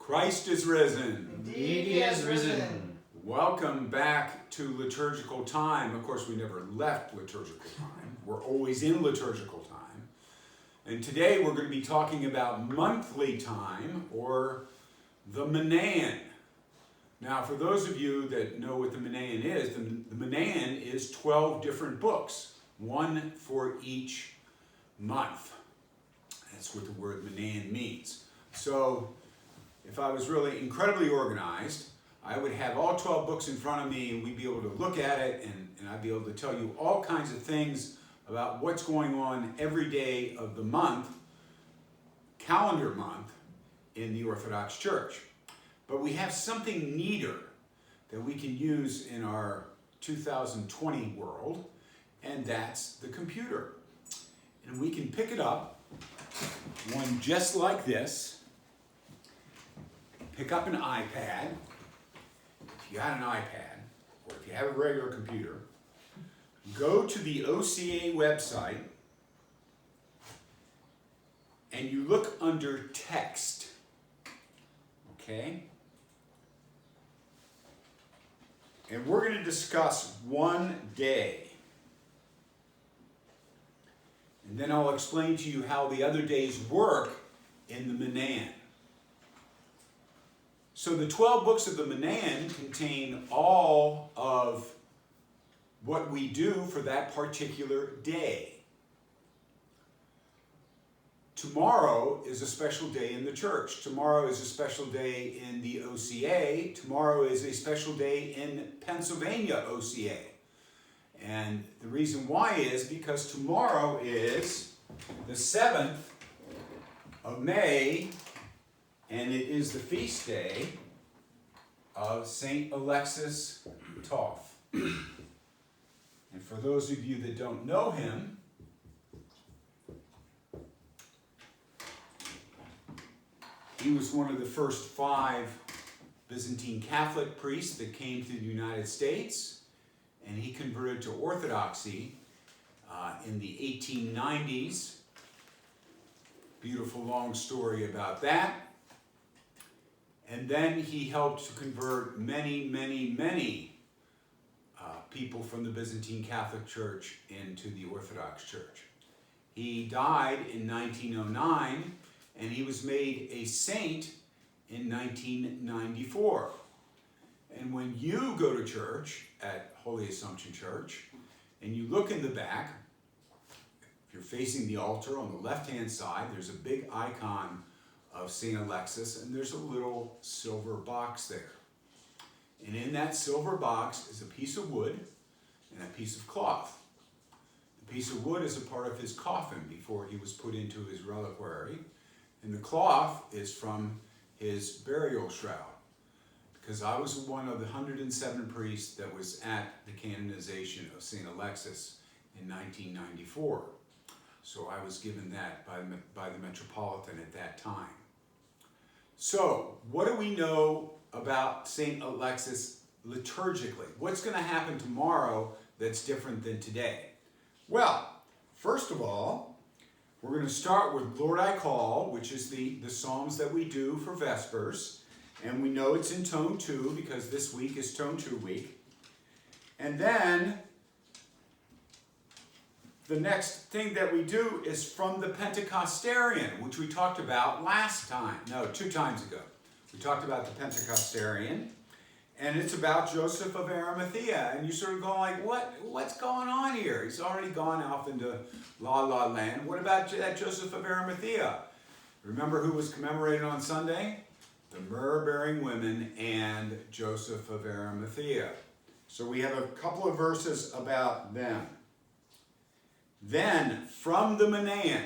Christ is risen. Indeed he is risen. Welcome back to Liturgical Time. Of course, we never left Liturgical Time. We're always in Liturgical Time. And today we're going to be talking about monthly time, or the Menaion. Now, for those of you that know what the Menaion is, the Menaion is 12 different books, one for each month. That's what the word Menaion means. So, if I was really incredibly organized, I would have all 12 books in front of me and we'd be able to look at it and I'd be able to tell you all kinds of things about what's going on every day of the month, calendar month, in the Orthodox Church. But we have something neater that we can use in our 2020 world, and that's the computer. And we can pick it up, one just like this. Pick up an iPad, if you had an iPad, or if you have a regular computer, go to the OCA website, and you look under text, okay? And we're going to discuss one day. And then I'll explain to you how the other days work in the Menaion. So the 12 books of the Menaion contain all of what we do for that particular day. Tomorrow is a special day in the church. Tomorrow is a special day in the OCA. Tomorrow is a special day in Pennsylvania OCA. And the reason why is because tomorrow is the 7th of May, and it is the feast day of St. Alexis Toth. And for those of you that don't know him, he was one of the first 5 Byzantine Catholic priests that came to the United States, and he converted to Orthodoxy in the 1890s. Beautiful long story about that. And then he helped to convert many people from the Byzantine Catholic Church into the Orthodox Church. He died in 1909, and he was made a saint in 1994. And when you go to church at Holy Assumption Church, and you look in the back, if you're facing the altar on the left-hand side, there's a big icon of St. Alexis, and there's a little silver box there. And in that silver box is a piece of wood and a piece of cloth. The piece of wood is a part of his coffin before he was put into his reliquary, and the cloth is from his burial shroud, because I was one of the 107 priests that was at the canonization of St. Alexis in 1994. So I was given that by the Metropolitan at that time. So, what do we know about St. Alexis liturgically? What's going to happen tomorrow that's different than today? Well, first of all, we're going to start with Lord I Call, which is the psalms that we do for Vespers. And we know it's in tone 2 because this week is tone 2 week. And then the next thing that we do is from the Pentecostarian, which we talked about two times ago. We talked about the Pentecostarian, and it's about Joseph of Arimathea. And you sort of go like, what's going on here? He's already gone off into La La Land. What about that Joseph of Arimathea? Remember who was commemorated on Sunday? The myrrh-bearing women and Joseph of Arimathea. So we have a couple of verses about them. Then, from the Menaion,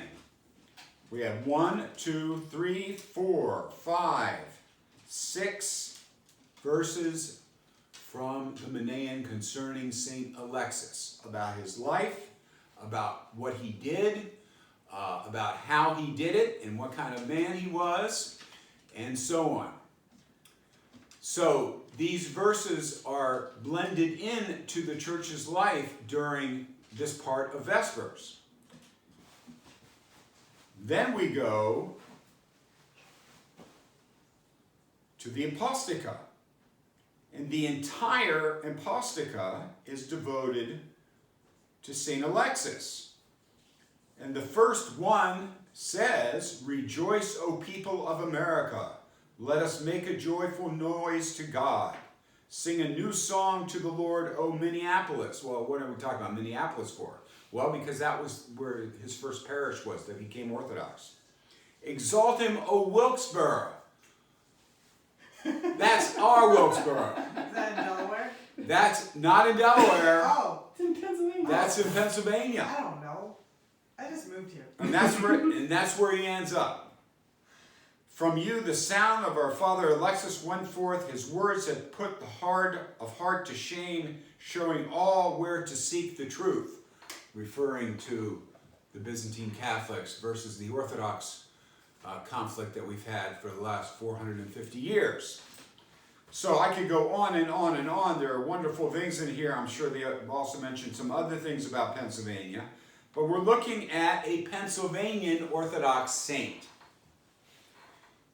we have 1, 2, 3, 4, 5, 6 verses from the Menaion concerning St. Alexis, about his life, about what he did, about how he did it, and what kind of man he was, and so on. So, these verses are blended into the church's life during this part of Vespers. Then we go to the Impostica. And the entire Impostica is devoted to St. Alexis. And the first one says, "Rejoice, O people of America. Let us make a joyful noise to God. Sing a new song to the Lord, O Minneapolis." Well, what are we talking about Minneapolis for? Well, because that was where his first parish was that became Orthodox. "Exalt him, O Wilkesboro." That's our Wilkesboro. Is that in Delaware? That's not in Delaware. Oh, it's in Pennsylvania. That's in Pennsylvania. I don't know. I just moved here. And that's where he ends up. "From you the sound of our father Alexis went forth. His words had put the hard of heart to shame, showing all where to seek the truth." Referring to the Byzantine Catholics versus the Orthodox conflict that we've had for the last 450 years. So I could go on and on and on. There are wonderful things in here. I'm sure they have also mentioned some other things about Pennsylvania. But we're looking at a Pennsylvanian Orthodox saint.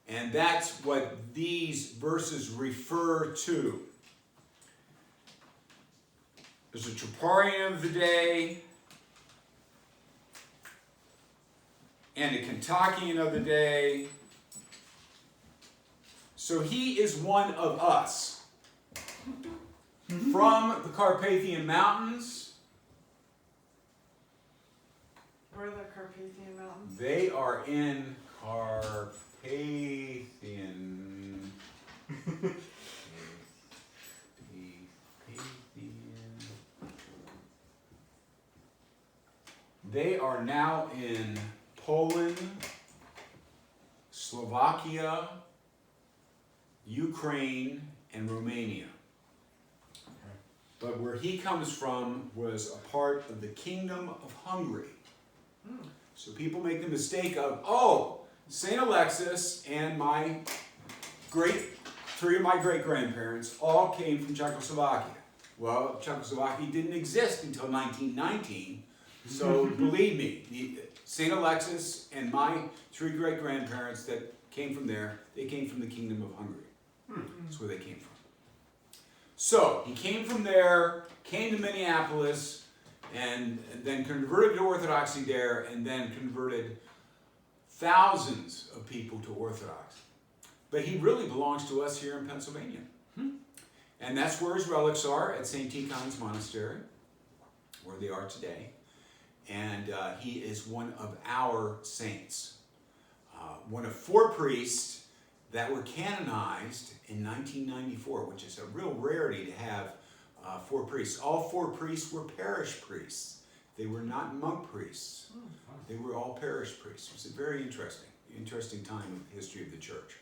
And that's what these verses refer to. There's a Troparian of the day and a Kentuckian of the day. So he is one of us. From the Carpathian Mountains. Where are the Carpathian Mountains? They are in Carpathian. They are now in Poland, Slovakia, Ukraine, and Romania. But where he comes from was a part of the Kingdom of Hungary. So people make the mistake of, oh, St. Alexis and three of my great-grandparents all came from Czechoslovakia. Well, Czechoslovakia didn't exist until 1919, so believe me, St. Alexis and my three great-grandparents that came from there, they came from the Kingdom of Hungary. That's where they came from. So, he came from there, came to Minneapolis, and then converted to Orthodoxy there, and then converted thousands of people to Orthodoxy. But he really belongs to us here in Pennsylvania. And that's where his relics are, at St. Tikhon's Monastery, where they are today. And he is one of our saints. One of 4 priests that were canonized in 1994, which is a real rarity to have 4 priests. All 4 priests were parish priests. They were not monk priests. They were all parish priests. It was a very interesting time in the history of the church.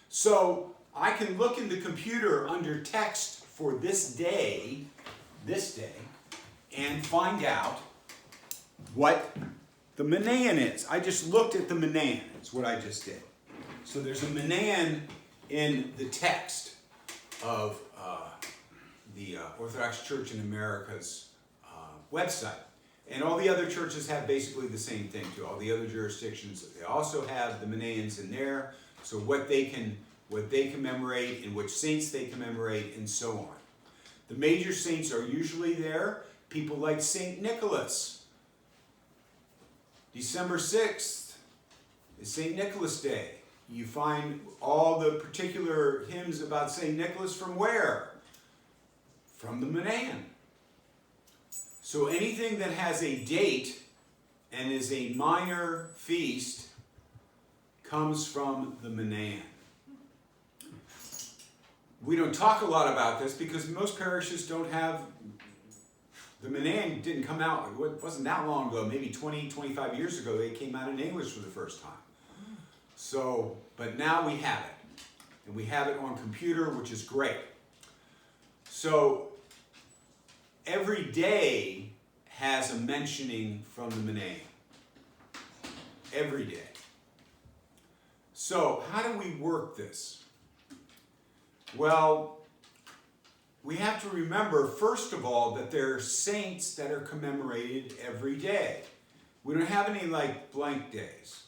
So I can look in the computer under text for this day, and find out what the Menaion is. I just looked at the Menaion. That's what I just did. So there's a Menaion in the text of the Orthodox Church in America's website. And all the other churches have basically the same thing too. All the other jurisdictions, they also have the Menaions in there. So what they commemorate and which saints they commemorate and so on. The major saints are usually there. People like St. Nicholas. December 6th is St. Nicholas Day. You find all the particular hymns about St. Nicholas from where? From the Menaion. So anything that has a date and is a minor feast comes from the Menaion. We don't talk a lot about this because most parishes don't have, the Menaion didn't come out, it wasn't that long ago, maybe 20, 25 years ago, they came out in English for the first time. So, but now we have it. And we have it on computer, which is great. So, every day has a mentioning from the Menaion. Every day. So, how do we work this? Well, we have to remember, first of all, that there are saints that are commemorated every day. We don't have any like blank days.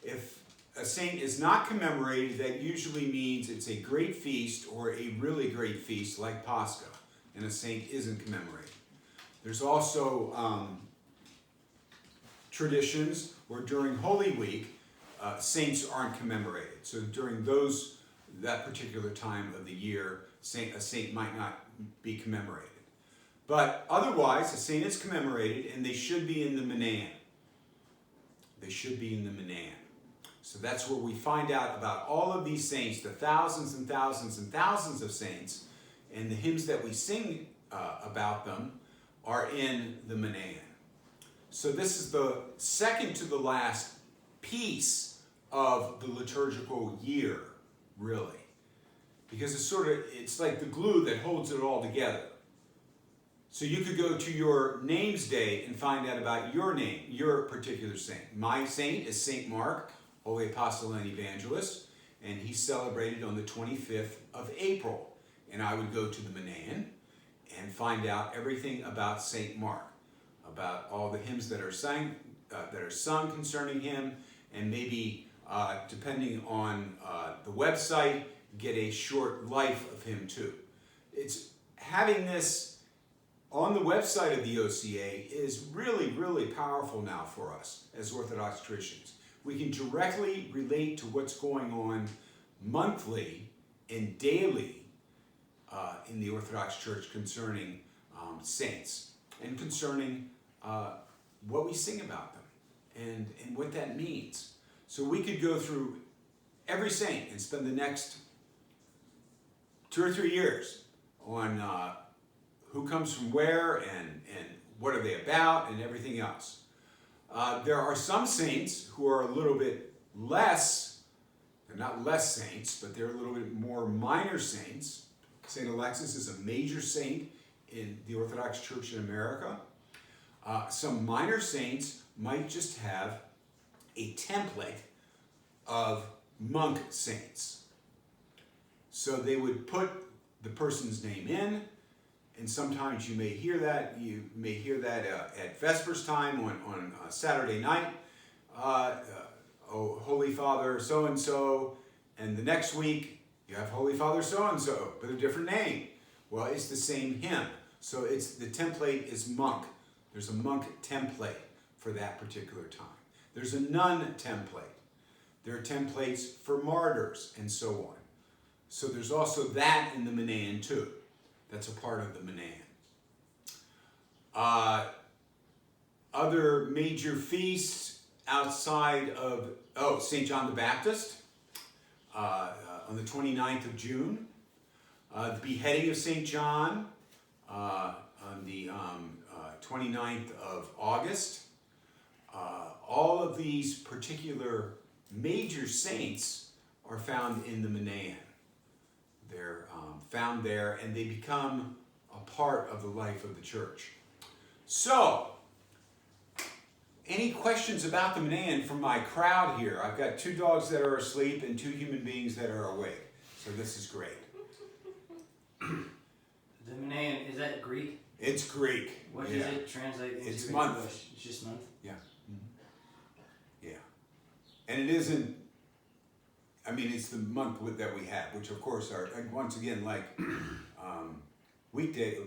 If a saint is not commemorated, that usually means it's a great feast or a really great feast like Pascha, and a saint isn't commemorated. There's also traditions where during Holy Week, saints aren't commemorated. So during that particular time of the year, a saint might not be commemorated. But otherwise, a saint is commemorated, and they should be in the Menaion. They should be in the Menaion. So that's where we find out about all of these saints, the thousands and thousands and thousands of saints, and the hymns that we sing about them are in the Menaion. So this is the second to the last piece of the liturgical year, really. Because it's like the glue that holds it all together. So you could go to your name's day and find out about your name, your particular saint. My saint is Saint Mark, Holy Apostle and Evangelist, and he's celebrated on the 25th of April. And I would go to the Menaion and find out everything about Saint Mark, about all the hymns that are sung concerning him, and maybe, depending on the website, get a short life of him too. It's having this on the website of the OCA is really, really powerful now for us as Orthodox Christians. We can directly relate to what's going on monthly and daily in the Orthodox Church concerning saints and concerning what we sing about them and what that means. So we could go through every saint and spend the next 2 or 3 years on who comes from where and what are they about and everything else. There are some saints who are a little bit less, they're not less saints, but they're a little bit more minor saints. St. Alexis is a major saint in the Orthodox Church in America. Some minor saints might just have a template of monk saints. So they would put the person's name in, and sometimes you may hear that. You may hear that at Vespers time on Saturday night. Oh, Holy Father so-and-so, and the next week you have Holy Father so-and-so, with a different name. Well, it's the same hymn. So the template is monk. There's a monk template for that particular time. There's a nun template. There are templates for martyrs and so on. So there's also that in the Menaion too. That's a part of the Menaion. Other major feasts outside of, St. John the Baptist on the 29th of June. The beheading of St. John on the 29th of August. All of these particular major saints are found in the Menaion. They're found there, and they become a part of the life of the church. So, any questions about the Menaion from my crowd here? I've got 2 dogs that are asleep and 2 human beings that are awake. So this is great. The Menaion, is that Greek? It's Greek. What does it translate into? It's in month. English? It's just month? Yeah. Yeah. And it isn't, it's the month that we have, which of course are, once again, like weekdays,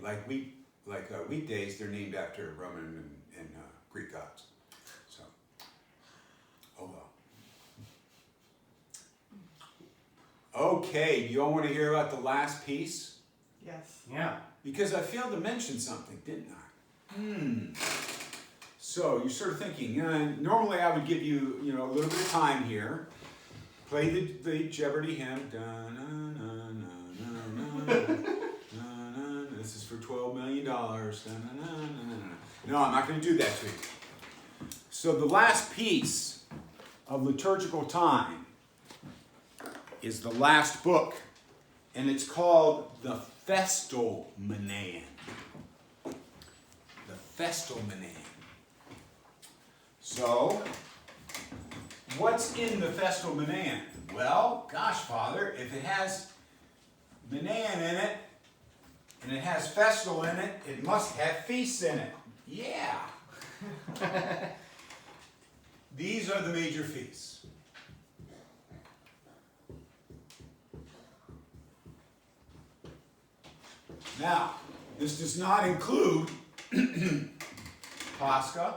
they're named after Roman and Greek gods. So, oh well. Okay, do you all want to hear about the last piece? Yes. Yeah. Because I failed to mention something, didn't I? So you're sort of thinking, normally I would give you, a little bit of time here. Play the Jeopardy hymn. This is for $12 million. No, I'm not going to do that to you. So the last piece of Liturgical Time is the last book, and it's called the Festal Menaion. The Festal Menaion. So, what's in the Festal Menaion? Well, gosh, Father, if it has Menaion in it, and it has Festal in it, it must have feasts in it. Yeah. These are the major feasts. Now, this does not include Pascha,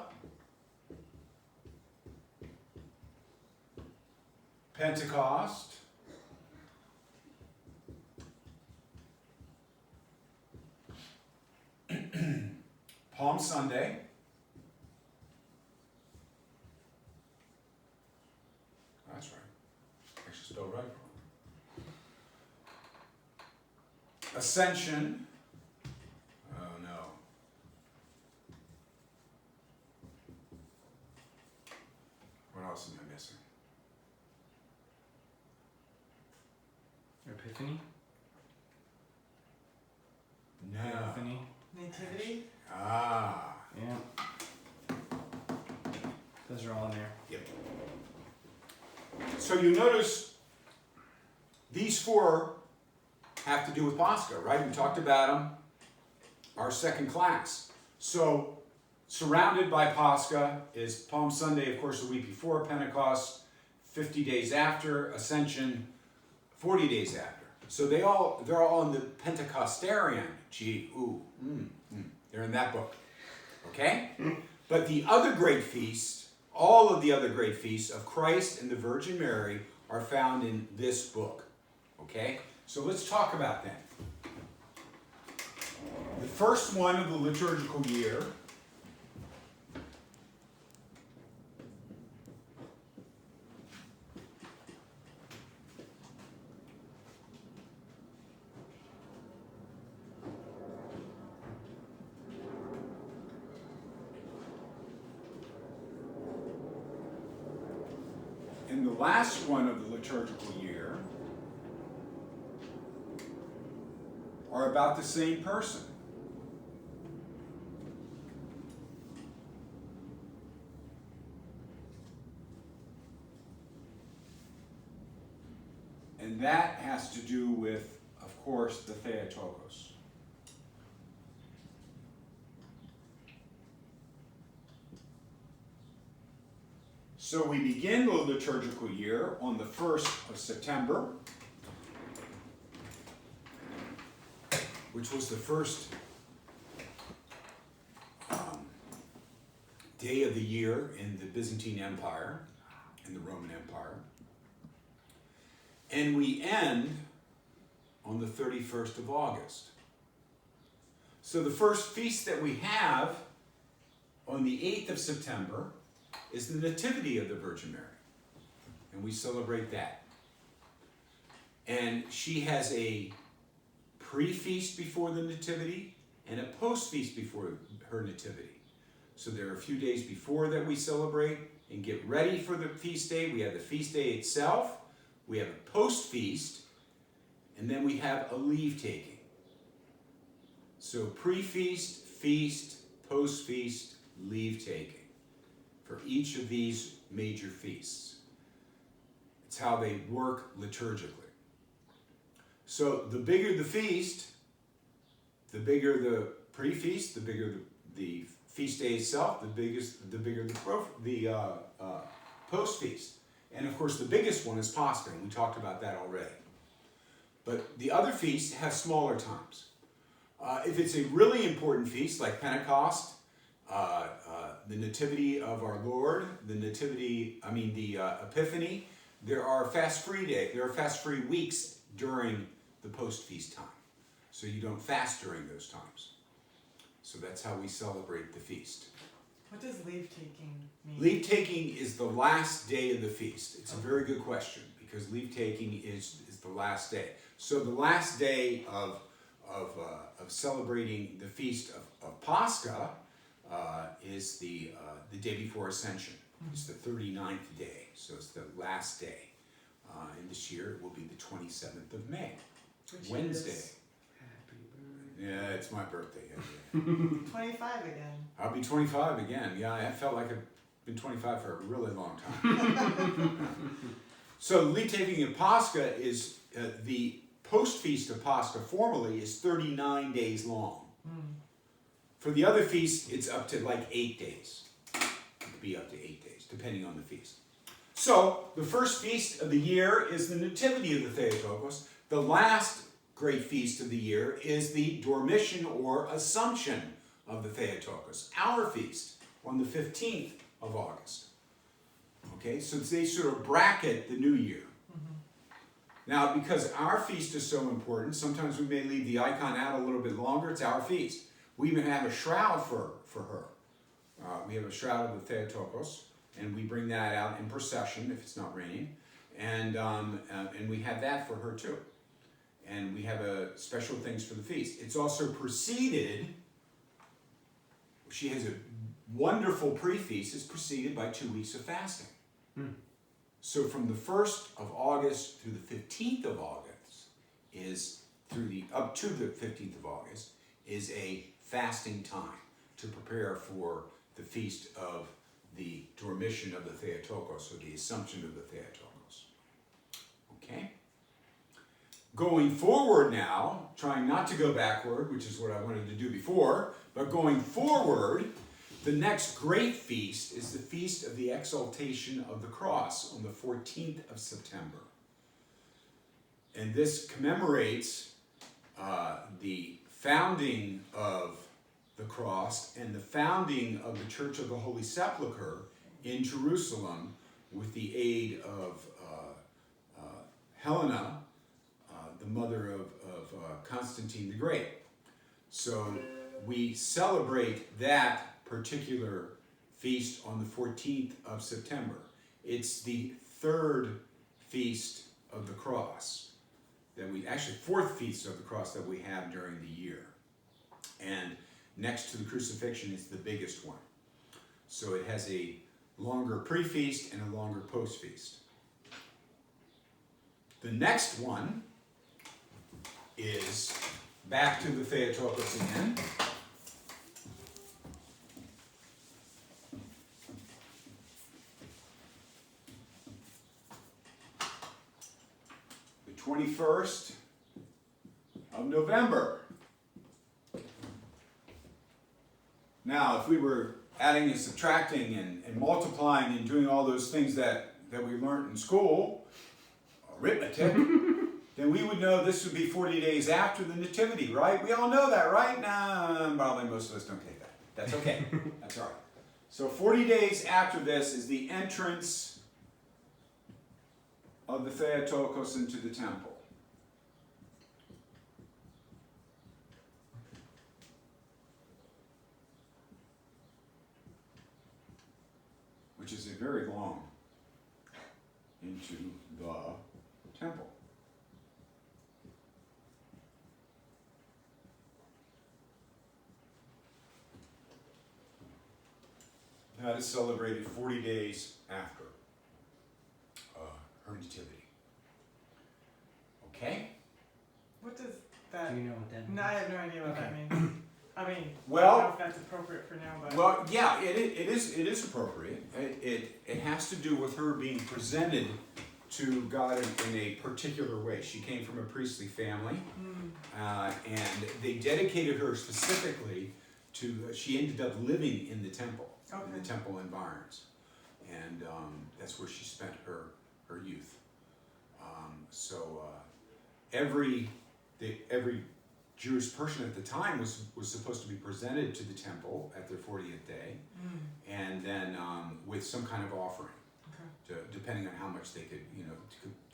Pentecost, Palm Sunday, that's right, I should spell right. Ascension, oh no. What else am I missing? Epiphany? No. Epiphany? Nativity? Ah. Yeah. Those are all in there. Yep. So you notice these four have to do with Pascha, right? We talked about them, our second class. So surrounded by Pascha is Palm Sunday, of course, the week before, Pentecost, 50 days after, Ascension, 40 days after. So they're all in the Pentecostarian. They're in that book. Okay? But the other great feasts, all of the other great feasts of Christ and the Virgin Mary are found in this book. Okay? So let's talk about them. The first one of the liturgical year and the last one of the liturgical year are about the same person. And that has to do with, of course, the Theotokos. So we begin the liturgical year on the 1st of September, which was the first day of the year in the Byzantine Empire, in the Roman Empire. And we end on the 31st of August. So the first feast that we have on the 8th of September is the Nativity of the Virgin Mary. And we celebrate that. And she has a pre-feast before the Nativity and a post-feast before her Nativity. So there are a few days before that we celebrate and get ready for the feast day. We have the feast day itself, we have a post-feast, and then we have a leave-taking. So pre-feast, feast, post-feast, leave-taking for each of these major feasts. It's how they work liturgically. So the bigger the feast, the bigger the pre-feast, the bigger the feast day itself, the bigger the post-feast. And of course the biggest one is Pascha, and we talked about that already. But the other feasts have smaller times. If it's a really important feast like Pentecost, the Nativity of Our Lord, the Epiphany, there are fast-free weeks during the post-feast time. So you don't fast during those times. So that's how we celebrate the feast. What does leave-taking mean? Leave-taking is the last day of the feast. It's a very good question, because leave-taking is the last day. So the last day of celebrating the feast of Pascha is the day before Ascension. It's the 39th day, so it's the last day. And this year it will be the 27th of May, Which Wednesday. is Yeah, it's my birthday. 25 again. I'll be 25 again. Yeah, I felt like I've been 25 for a really long time. So leave-taking of Pascha is the post-feast of Pascha formally is 39 days long. For the other feasts, it's up to like 8 days. It could be up to 8 days, depending on the feast. So the first feast of the year is the Nativity of the Theotokos. The last great feast of the year is the Dormition or Assumption of the Theotokos, our feast on the 15th of August. Okay, so they sort of bracket the new year. Now, because our feast is so important, sometimes we may leave the icon out a little bit longer. It's our feast. We even have a shroud for her. We have a shroud of the Theotokos, and we bring that out in procession if it's not raining. And we have that for her too. And we have special things for the feast. It's also preceded, she has a wonderful pre-feast, it's preceded by 2 weeks of fasting. So from the 1st of August through the 15th of August up to the 15th of August is a fasting time to prepare for the feast of the Dormition of the Theotokos, or the Assumption of the Theotokos. Okay? Going forward now, trying not to go backward, which is what I wanted to do before, but going forward, the next great feast is the Feast of the Exaltation of the Cross on the 14th of September. And this commemorates the founding of the cross and the founding of the Church of the Holy Sepulchre in Jerusalem with the aid of Helena, the mother of Constantine the Great. So we celebrate that particular feast on the 14th of September. It's the third feast of the cross fourth feast of the cross that we have during the year. And next to the crucifixion is the biggest one. So it has a longer pre-feast and a longer post-feast. The next one is back to the Theotokos again. The 21st of November. Now, if we were adding and subtracting and multiplying and doing all those things that we learned in school, arithmetic, then we would know this would be 40 days after the Nativity, right? We all know that, right? Nah, probably most of us don't take that. That's okay. That's all right. So 40 days after this is the entrance of the Theotokos into the temple. Which is a very long into the temple. That is celebrated 40 days after her nativity. Okay? What does that? Do you know what that means? No, I have no idea what that means. I mean, Well- I don't know if that's appropriate for now, but Well, yeah, it is appropriate. It has to do with her being presented to God in a particular way. She came from a priestly family, and they dedicated her specifically to. She ended up living in the temple, in Okay. the temple environs, and that's where she spent her youth. Every Jewish person at the time was supposed to be presented to the temple at their 40th day, and then with some kind of offering, depending on how much they could,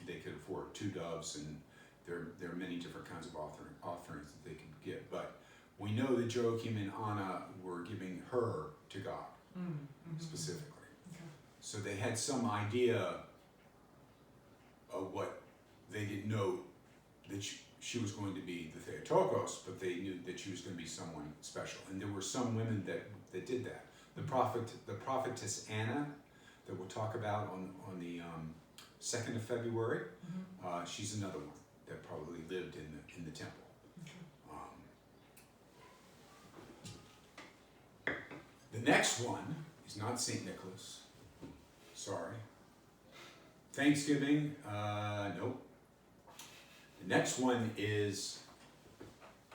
they could afford. 2 doves, and there are many different kinds of offerings that they could give. But we know that Joachim and Anna were giving her to God specifically. Okay. So they had some idea of what they didn't know that she was going to be the Theotokos, but they knew that she was going to be someone special. And there were some women that did that. The prophetess Anna, that we'll talk about on the 2nd of February, she's another one that probably lived in the temple. The next one is not St. Nicholas. Sorry. Thanksgiving, nope. The next one is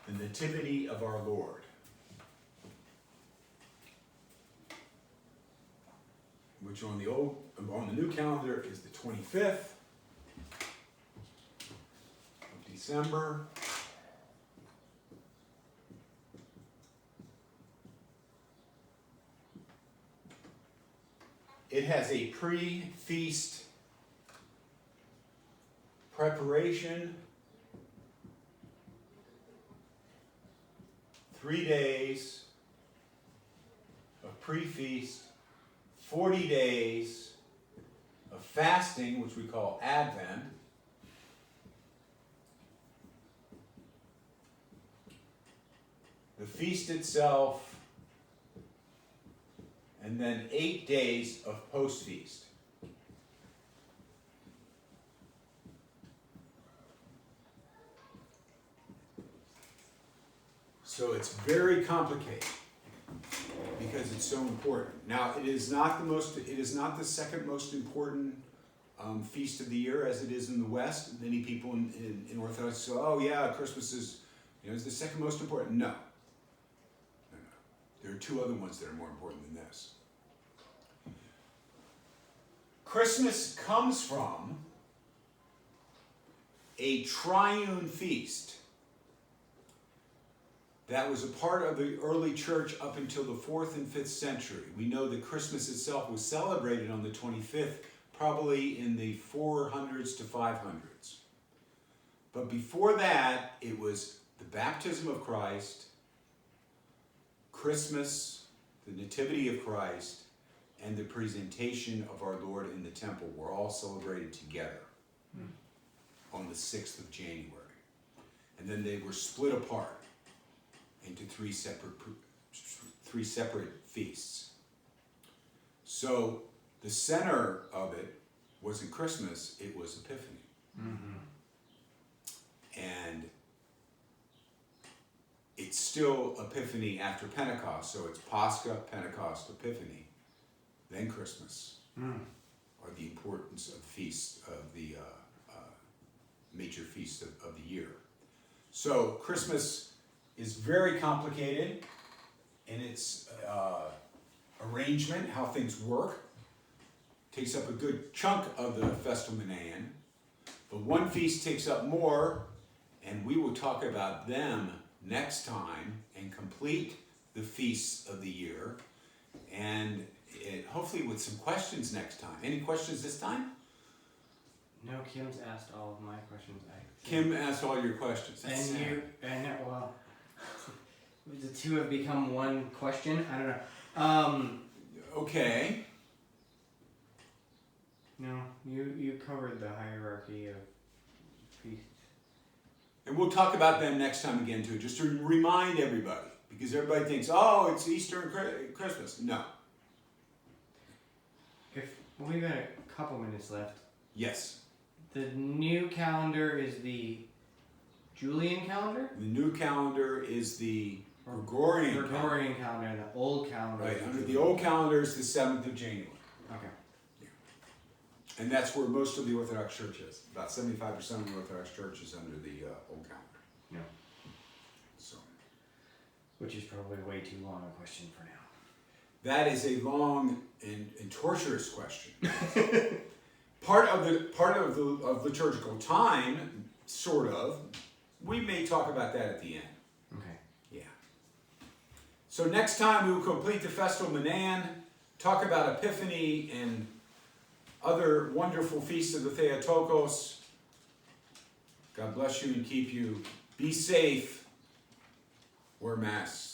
the Nativity of Our Lord, which on the new calendar is the 25th of December. It has a pre-feast preparation, 3 days of pre-feast, 40 days of fasting, which we call Advent, the feast itself, and then 8 days of post-feast. So it's very complicated because it's so important. Now, it is not the second most important feast of the year as it is in the West. Many people in Orthodox say, oh yeah, Christmas is the second most important. No. There are 2 other ones that are more important than this. Christmas comes from a triune feast that was a part of the early church up until the 4th and 5th century. We know that Christmas itself was celebrated on the 25th, probably in the 400s to 500s. But before that, it was the baptism of Christ, Christmas, the Nativity of Christ, and the presentation of our Lord in the temple were all celebrated together on the 6th of January. And then they were split apart into 3 separate feasts. So the center of it wasn't Christmas, it was Epiphany. And it's still Epiphany after Pentecost, so it's Pascha, Pentecost, Epiphany, then Christmas are the importance of feasts, of the major feasts of the year. So Christmas is very complicated in its arrangement, how things work. Takes up a good chunk of the Festal Menaion, but one feast takes up more, and we will talk about them next time and complete the feasts of the year, and hopefully with some questions next time. Any questions this time? No, Kim's asked all of my questions. Kim asked all your questions. That's And sad. you, and well, the 2 have become one question. I don't know. Okay. No, you covered the hierarchy of feasts. And we'll talk about them next time again too, just to remind everybody, because everybody thinks, oh, it's Easter and Christmas. No. We've got a couple minutes left. Yes. The new calendar is the Julian calendar? The new calendar is the Gregorian calendar. Gregorian calendar, and the old calendar. Right, is under the Julian. old calendar is the 7th of January. Okay. And that's where most of the Orthodox Church is. About 75% of the Orthodox Church is under the old calendar. Yeah. So Which is probably way too long a question for now. that is a long and torturous question. part of the liturgical time, sort of. We may talk about that at the end. Okay. Yeah. So next time we will complete the Festal Menaion, talk about Epiphany and other wonderful feasts of the Theotokos. God bless you and keep you. Be safe. Wear masks.